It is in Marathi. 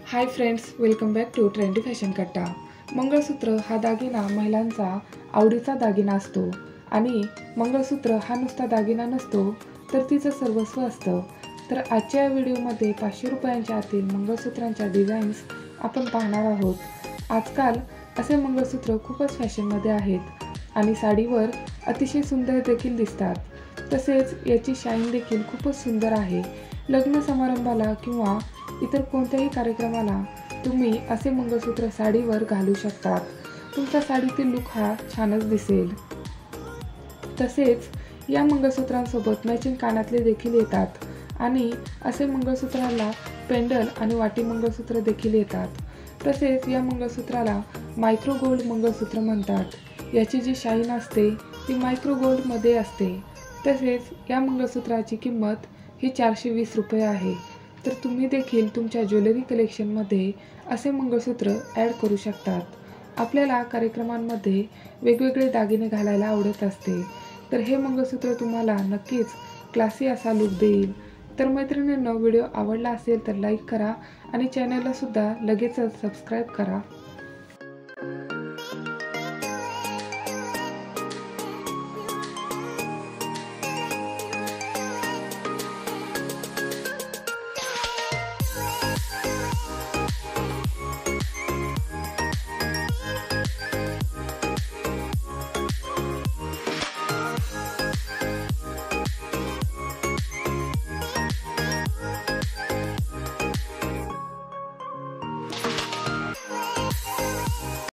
High friends, welcome back to trendy fashion Katta. Mangalsutra हा दागिना महिलांचा आवडीचा दागिना असतो आणि मंगळसूत्र हा नुसता दागिना नसतो तर तिचं सर्वस्व असतं। तर आजच्या या व्हिडिओमध्ये 500 रुपयांच्या आतील मंगळसूत्रांच्या डिझाईन्स आपण पाहणार आहोत। आजकाल असे मंगळसूत्र खूपच फॅशनमध्ये आहेत आणि साडीवर अतिशय सुंदर देखील दिसतात। तसेच याची शाईन देखील खूपच सुंदर आहे। लग्न समारंभाला किंवा इतर कोणत्याही कार्यक्रमाला तुम्ही असे मंगळसूत्र साडीवर घालू शकतात। तुमचा साडीतील लुक हा छानच दिसेल। तसेच या मंगळसूत्रांसोबत मॅचिंग कानातले देखील येतात आणि असे मंगळसूत्राला पेंडल आणि वाटी मंगळसूत्र देखील येतात। तसेच या मंगळसूत्राला मायक्रो गोल्ड मंगळसूत्र म्हणतात। याची जी शाईन असते ती मायक्रो गोल्डमध्ये असते। तसेच या मंगळसूत्राची किंमत ही 420 रुपये आहे। तर तुम्ही देखील तुमच्या ज्वेलरी कलेक्शनमध्ये असे मंगळसूत्र ॲड करू शकतात। आपल्याला कार्यक्रमांमध्ये वेगवेगळे दागिने घालायला आवडत असते, तर हे मंगळसूत्र तुम्हाला नक्कीच क्लासी असा लुक देईल। तर मैत्रिणींनो, व्हिडिओ आवडला असेल तर लाईक करा आणि चॅनलला सुद्धा लगेचच सबस्क्राईब करा।